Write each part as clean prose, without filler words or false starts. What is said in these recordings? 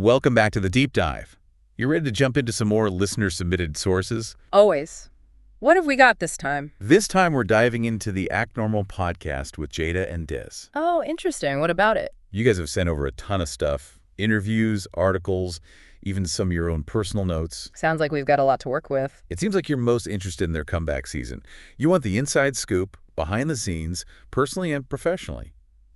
Welcome back to the Deep Dive. You ready to jump into some more listener-submitted sources? Always. What have we got this time? This time we're diving into the Act Normal podcast with Jada and Diz. Oh, interesting. What about it? You guys have sent over a ton of stuff. Interviews, articles, even some of your own personal notes. Sounds like we've got a lot to work with. It seems like you're most interested in their comeback season. You want the inside scoop, behind the scenes, personally and professionally.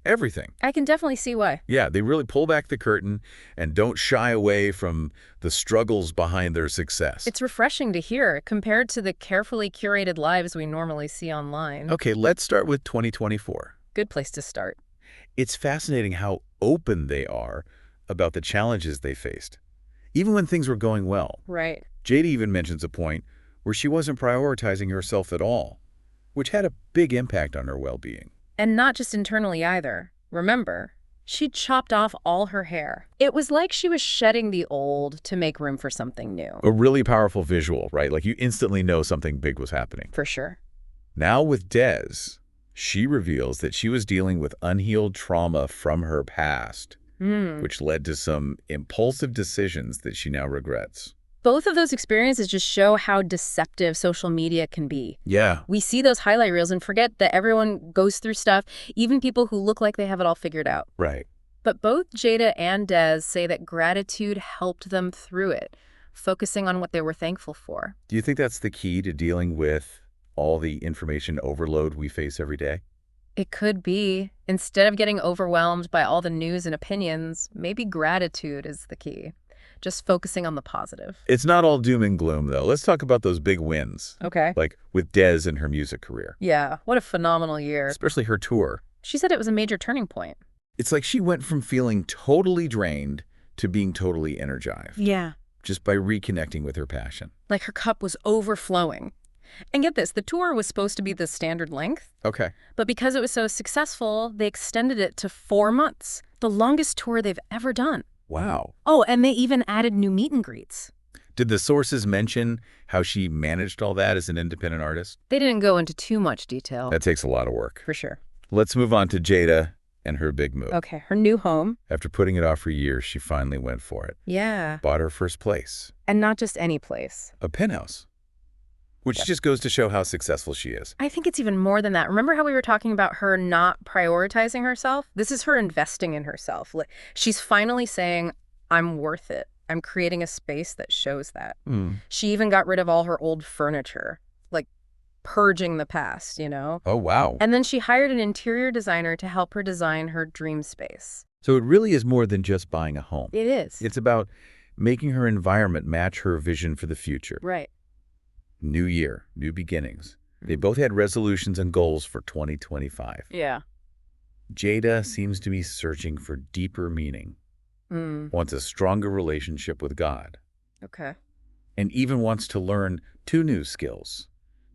Everything. I can definitely see why. Yeah, they really pull back the curtain and don't shy away from the struggles behind their success. It's refreshing to hear compared to the carefully curated lives we normally see online. Okay, let's start with 2024. Good place to start. It's fascinating how open they are about the challenges they faced, even when things were going well. Right. Jada even mentions a point where she wasn't prioritizing herself at all, which had a big impact on her well-being. And not just internally either. Remember, she chopped off all her hair. It was like she was shedding the old to make room for something new. A really powerful visual, right? Like you instantly know something big was happening. For sure. Now with Des, she reveals that she was dealing with unhealed trauma from her past, which led to some impulsive decisions that she now regrets. Both of those experiences just show how deceptive social media can be. Yeah. We see those highlight reels and forget that everyone goes through stuff, even people who look like they have it all figured out. Right. But both Jada and Des say that gratitude helped them through it, focusing on what they were thankful for. Do you think that's the key to dealing with all the information overload we face every day? It could be. Instead of getting overwhelmed by all the news and opinions, maybe gratitude is the key. Just focusing on the positive. It's not all doom and gloom, though. Let's talk about those big wins. Okay. Like with Des and her music career. Yeah, what a phenomenal year. Especially her tour. She said it was a major turning point. It's like she went from feeling totally drained to being totally energized. Yeah. Just by reconnecting with her passion. Like her cup was overflowing. And get this, the tour was supposed to be the standard length. Okay. But because it was so successful, they extended it to 4 months. The longest tour they've ever done. Wow. Oh, and they even added new meet and greets. Did the sources mention how she managed all that as an independent artist? They didn't go into too much detail. That takes a lot of work. For sure. Let's move on to Jada and her big move. Okay, her new home. After putting it off for years, she finally went for it. Yeah. Bought her first place. And not just any place. A penthouse. Which just goes to show how successful she is. I think it's even more than that. Remember how we were talking about her not prioritizing herself? This is her investing in herself. She's finally saying, I'm worth it. I'm creating a space that shows that. She even got rid of all her old furniture, like purging the past, you know? Oh, wow. And then she hired an interior designer to help her design her dream space. So it really is more than just buying a home. It is. It's about making her environment match her vision for the future. Right. New year, new beginnings. They both had resolutions and goals for 2025. Yeah. Jada seems to be searching for deeper meaning, wants a stronger relationship with God, Okay. and even wants to learn 2 new skills,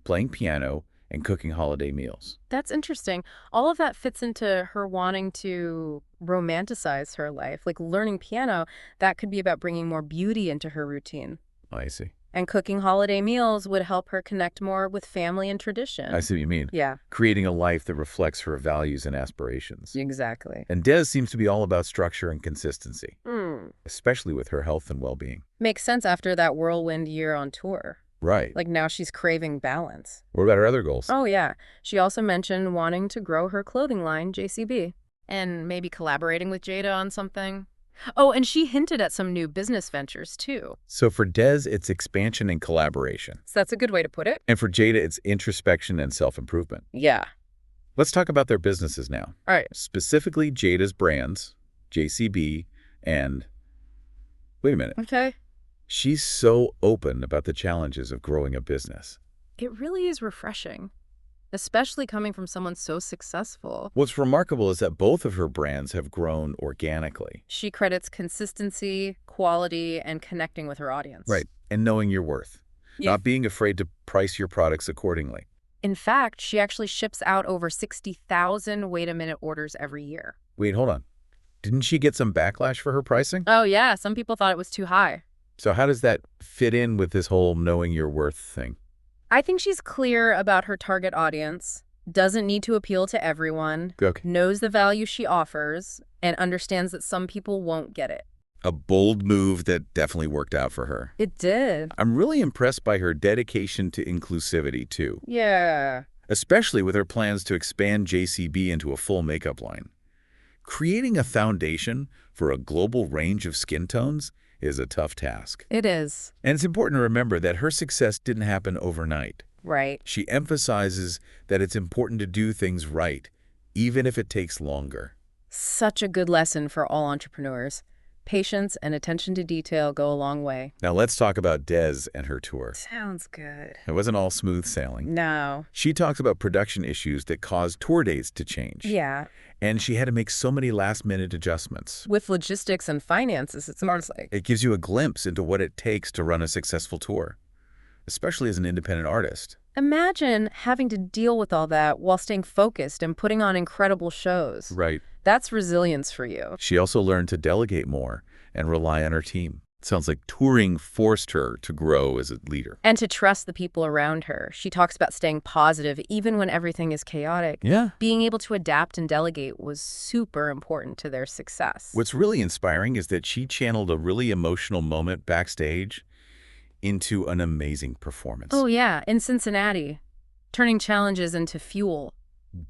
playing piano and cooking holiday meals. That's interesting. All of that fits into her wanting to romanticize her life. Like learning piano, that could be about bringing more beauty into her routine. I see. And cooking holiday meals would help her connect more with family and tradition. I see what you mean. Yeah, Creating a life that reflects her values and aspirations. exactly. And Des seems to be all about structure and consistency, especially with her health and well-being. Makes sense after that whirlwind year on tour. Right. Like now she's craving balance. What about her other goals? Oh yeah. She also mentioned wanting to grow her clothing line, JCB. And maybe collaborating with Jada on something. Oh, and she hinted at some new business ventures too. So for Des, it's expansion and collaboration. So that's a good way to put it. And for Jada, it's introspection and self-improvement. Yeah. Let's talk about their businesses now. All right. Specifically Jada's brands, JCB, and... Wait a minute. Okay. She's so open about the challenges of growing a business. It really is refreshing, especially coming from someone so successful. What's remarkable is that both of her brands have grown organically. She credits consistency, quality, and connecting with her audience. Right. And knowing your worth. Yeah. Not being afraid to price your products accordingly. In fact, she actually ships out over 60,000 wait-a-minute orders every year. Wait, hold on. Didn't she get some backlash for her pricing? Oh yeah, some people thought it was too high. So how does that fit in with this whole knowing your worth thing? I think she's clear about her target audience, doesn't need to appeal to everyone, Okay. knows the value she offers, and understands that some people won't get it. A bold move that definitely worked out for her. It did. I'm really impressed by her dedication to inclusivity, too, Yeah. especially with her plans to expand JCB into a full makeup line. Creating a foundation for a global range of skin tones is a tough task. It is. And it's important to remember that her success didn't happen overnight. Right. She emphasizes that it's important to do things right, even if it takes longer. Such a good lesson for all entrepreneurs. Patience and attention to detail go a long way. Now let's talk about Des and her tour. Sounds good. It wasn't all smooth sailing. No. She talks about production issues that caused tour dates to change. Yeah. And she had to make so many last-minute adjustments. With logistics and finances, it sounds like. It gives you a glimpse into what it takes to run a successful tour, especially as an independent artist. Imagine having to deal with all that while staying focused and putting on incredible shows. Right. That's resilience for you. She also learned to delegate more and rely on her team. It sounds like touring forced her to grow as a leader. And to trust the people around her. She talks about staying positive even when everything is chaotic. Yeah. Being able to adapt and delegate was super important to their success. What's really inspiring is that she channeled a really emotional moment backstage into an amazing performance. Oh, yeah, in Cincinnati. Turning challenges into fuel.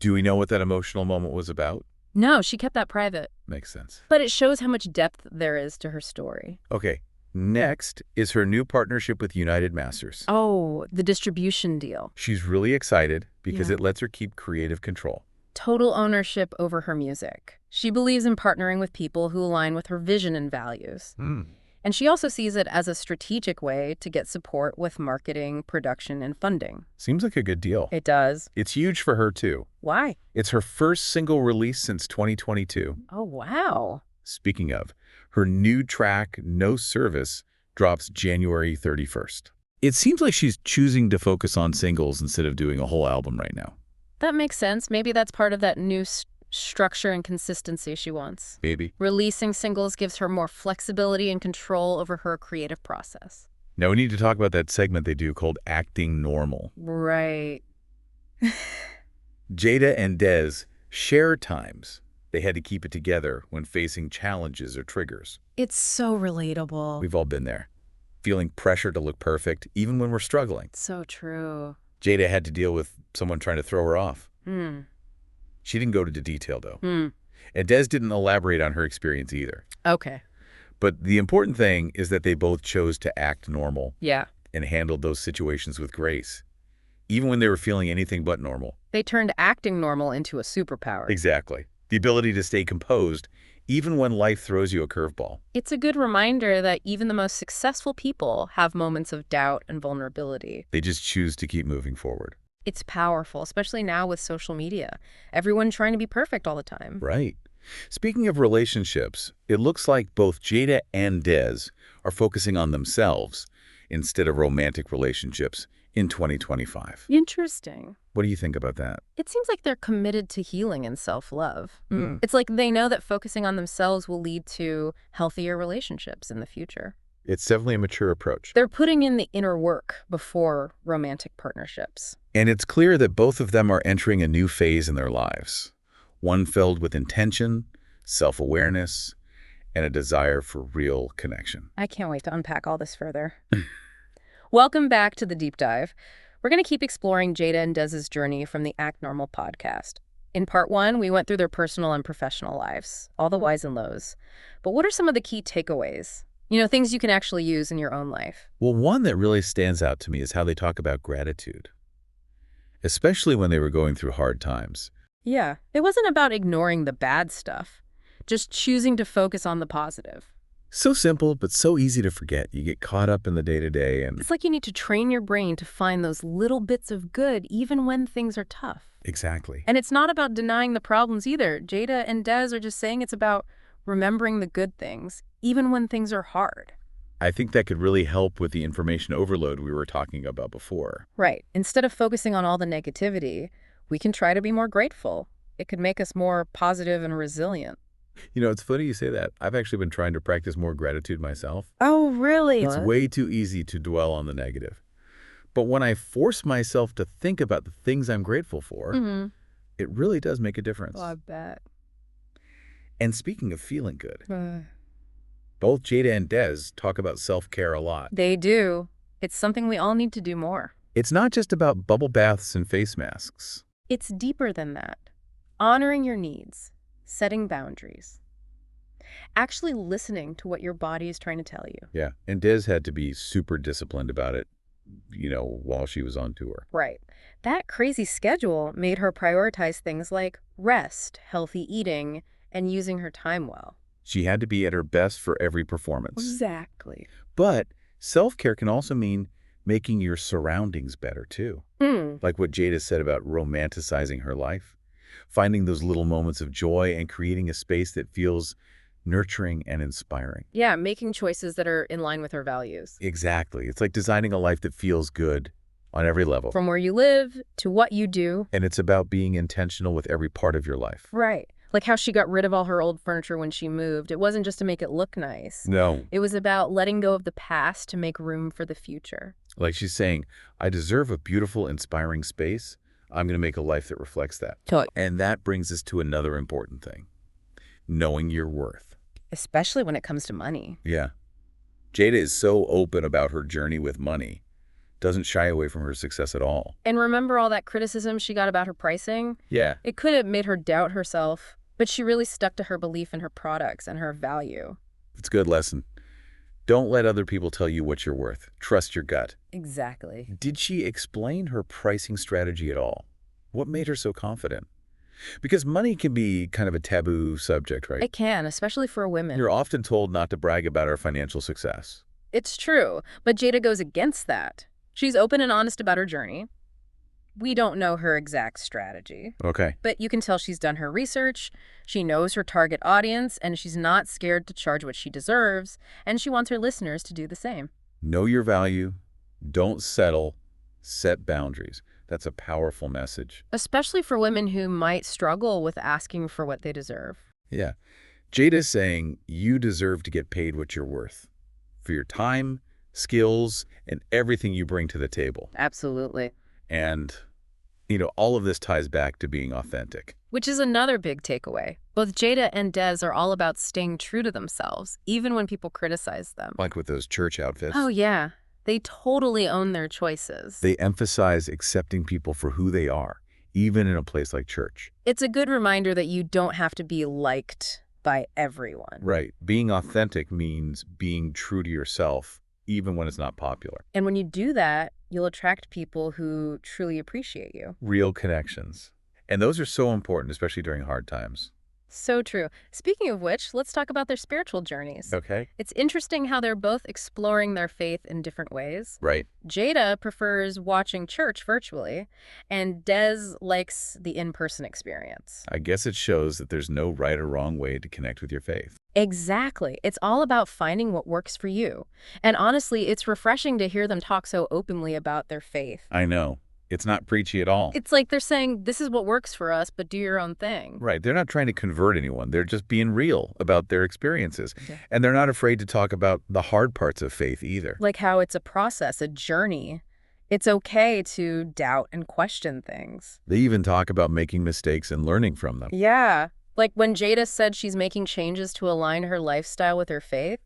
Do we know what that emotional moment was about? No, she kept that private. Makes sense. But it shows how much depth there is to her story. Okay, next is her new partnership with United Masters. Oh, the distribution deal. She's really excited because Yeah. it lets her keep creative control. Total ownership over her music. She believes in partnering with people who align with her vision and values. And she also sees it as a strategic way to get support with marketing, production, and funding. Seems like a good deal. It does. It's huge for her, too. Why? It's her first single release since 2022. Oh, wow. Speaking of, her new track, No Service, drops January 31st. It seems like she's choosing to focus on singles instead of doing a whole album right now. That makes sense. Maybe that's part of that new structure and consistency she wants. Maybe. Releasing singles gives her more flexibility and control over her creative process. Now we need to talk about that segment they do called Acting Normal. Right. Jada and Des share times they had to keep it together when facing challenges or triggers. It's so relatable. We've all been there, feeling pressure to look perfect even when we're struggling. So true. Jada had to deal with someone trying to throw her off. Hmm. She didn't go into detail, though. Hmm. And Des didn't elaborate on her experience either. Okay. But the important thing is that they both chose to act normal Yeah. and handled those situations with grace, even when they were feeling anything but normal. They turned acting normal into a superpower. Exactly. The ability to stay composed even when life throws you a curveball. It's a good reminder that even the most successful people have moments of doubt and vulnerability. They just choose to keep moving forward. It's powerful, especially now with social media. Everyone trying to be perfect all the time. Right. Speaking of relationships, it looks like both Jada and Des are focusing on themselves instead of romantic relationships in 2025. Interesting. What do you think about that? It seems like they're committed to healing and self-love. It's like they know that focusing on themselves will lead to healthier relationships in the future. It's definitely a mature approach. They're putting in the inner work before romantic partnerships. And it's clear that both of them are entering a new phase in their lives, one filled with intention, self-awareness, and a desire for real connection. I can't wait to unpack all this further. Welcome back to The Deep Dive. We're going to keep exploring Jada and Des's journey from the Act Normal podcast. In part 1, we went through their personal and professional lives, all the highs and lows. But what are some of the key takeaways? Things you can actually use in your own life. Well, one that really stands out to me is how they talk about gratitude, especially when they were going through hard times. Yeah, it wasn't about ignoring the bad stuff, just choosing to focus on the positive. So simple, but so easy to forget. You get caught up in the day-to-day and... It's like you need to train your brain to find those little bits of good even when things are tough. Exactly. And it's not about denying the problems either. Jada and Des are just saying it's about remembering the good things, even when things are hard. I think that could really help with the information overload we were talking about before. Right. Instead of focusing on all the negativity, we can try to be more grateful. It could make us more positive and resilient. It's funny you say that. I've actually been trying to practice more gratitude myself. Oh, really? It's way too easy to dwell on the negative. But when I force myself to think about the things I'm grateful for, it really does make a difference. Oh, I bet. And speaking of feeling good, Both Jada and Des talk about self-care a lot. They do. It's something we all need to do more. It's not just about bubble baths and face masks. It's deeper than that. Honoring your needs, setting boundaries, actually listening to what your body is trying to tell you. Yeah, and Des had to be super disciplined about it, while she was on tour. Right. That crazy schedule made her prioritize things like rest, healthy eating, and using her time well. She had to be at her best for every performance. Exactly. But self-care can also mean making your surroundings better, too. Like what Jada said about romanticizing her life, finding those little moments of joy and creating a space that feels nurturing and inspiring. Yeah, making choices that are in line with her values. Exactly. It's like designing a life that feels good on every level. From where you live to what you do. And it's about being intentional with every part of your life. Right. Like how she got rid of all her old furniture when she moved. It wasn't just to make it look nice. No. It was about letting go of the past to make room for the future. Like she's saying, I deserve a beautiful, inspiring space. I'm going to make a life that reflects that. Totally. And that brings us to another important thing. Knowing your worth. Especially when it comes to money. Yeah. Jada is so open about her journey with money. Doesn't shy away from her success at all. And remember all that criticism she got about her pricing? Yeah. It could have made her doubt herself, but she really stuck to her belief in her products and her value. It's a good lesson. Don't let other people tell you what you're worth. Trust your gut. Exactly. Did she explain her pricing strategy at all? What made her so confident? Because money can be kind of a taboo subject, right? It can, especially for women. You're often told not to brag about our financial success. It's true, but Jada goes against that. She's open and honest about her journey. We don't know her exact strategy. Okay. But you can tell she's done her research, she knows her target audience, and she's not scared to charge what she deserves, and she wants her listeners to do the same. Know your value. Don't settle. Set boundaries. That's a powerful message. Especially for women who might struggle with asking for what they deserve. Yeah. Jada's saying you deserve to get paid what you're worth for your time, skills, and everything you bring to the table. Absolutely. And, all of this ties back to being authentic. Which is another big takeaway. Both Jada and Des are all about staying true to themselves, even when people criticize them. Like with those church outfits. Oh, yeah. They totally own their choices. They emphasize accepting people for who they are, even in a place like church. It's a good reminder that you don't have to be liked by everyone. Right. Being authentic means being true to yourself, even when it's not popular. And when you do that, you'll attract people who truly appreciate you. Real connections. And those are so important, especially during hard times. So true. Speaking of which, let's talk about their spiritual journeys. Okay. It's interesting how they're both exploring their faith in different ways. Right. Jada prefers watching church virtually, and Des likes the in-person experience. I guess it shows that there's no right or wrong way to connect with your faith. Exactly. It's all about finding what works for you. And honestly, it's refreshing to hear them talk so openly about their faith. I know. It's not preachy at all. It's like they're saying, this is what works for us, but do your own thing. Right. They're not trying to convert anyone. They're just being real about their experiences. Yeah. And they're not afraid to talk about the hard parts of faith either. Like how it's a process, a journey. It's okay to doubt and question things. They even talk about making mistakes and learning from them. Yeah. Like when Jada said she's making changes to align her lifestyle with her faith,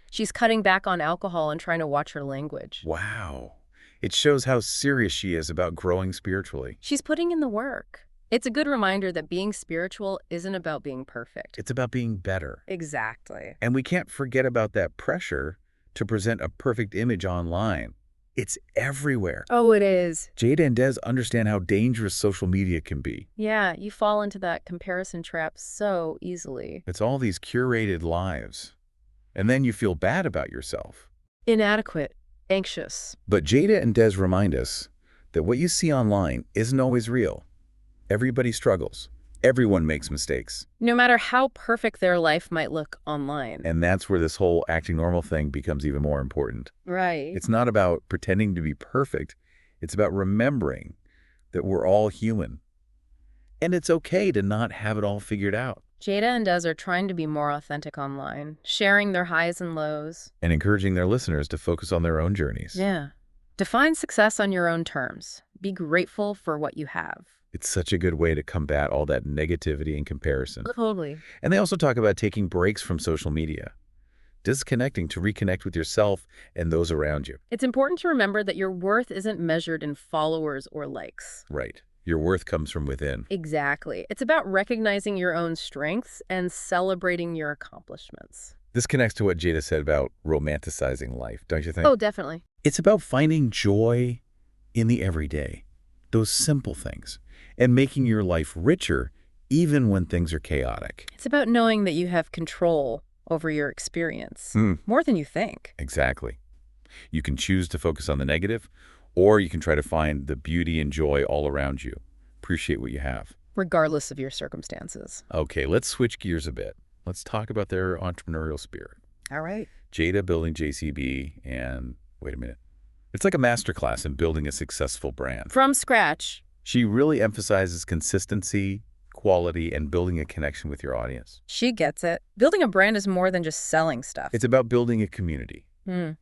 she's cutting back on alcohol and trying to watch her language. Wow. It shows how serious she is about growing spiritually. She's putting in the work. It's a good reminder that being spiritual isn't about being perfect. It's about being better. Exactly. And we can't forget about that pressure to present a perfect image online. It's everywhere. Oh, it is. Jada and Des understand how dangerous social media can be. Yeah, you fall into that comparison trap so easily. It's all these curated lives. And then you feel bad about yourself. Inadequate. Anxious. But Jada and Des remind us that what you see online isn't always real. Everybody struggles. Everyone makes mistakes. No matter how perfect their life might look online. And that's where this whole acting normal thing becomes even more important. Right. It's not about pretending to be perfect. It's about remembering that we're all human. And it's okay to not have it all figured out. Jada and Des are trying to be more authentic online, sharing their highs and lows. And encouraging their listeners to focus on their own journeys. Yeah. Define success on your own terms. Be grateful for what you have. It's such a good way to combat all that negativity and comparison. Totally. And they also talk about taking breaks from social media. disconnecting to reconnect with yourself and those around you. It's important to remember that your worth isn't measured in followers or likes. Right. Your worth comes from within. Exactly. It's about recognizing your own strengths and celebrating your accomplishments. This connects to what Jada said about romanticizing life, don't you think? Oh, definitely. It's about finding joy in the everyday, those simple things, and making your life richer even when things are chaotic. It's about knowing that you have control over your experience, more than you think. Exactly. You can choose to focus on the negative, or you can try to find the beauty and joy all around you. Appreciate what you have. Regardless of your circumstances. Okay, let's switch gears a bit. Let's talk about their entrepreneurial spirit. All right. Jada building JCB, and wait a minute. It's like a masterclass in building a successful brand. From scratch. She really emphasizes consistency, quality, and building a connection with your audience. She gets it. Building a brand is more than just selling stuff. It's about building a community,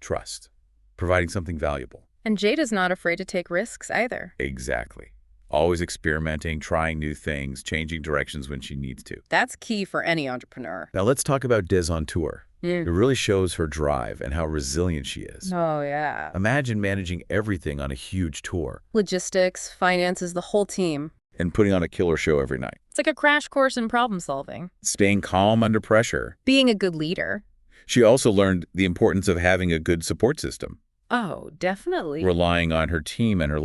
trust, providing something valuable. And Jada's not afraid to take risks either. Exactly. Always experimenting, trying new things, changing directions when she needs to. That's key for any entrepreneur. Now let's talk about Des on tour. It really shows her drive and how resilient she is. Oh, yeah. Imagine managing everything on a huge tour. Logistics, finances, the whole team. And putting on a killer show every night. It's like a crash course in problem solving. Staying calm under pressure. Being a good leader. She also learned the importance of having a good support system. Oh, definitely. Relying on her team and her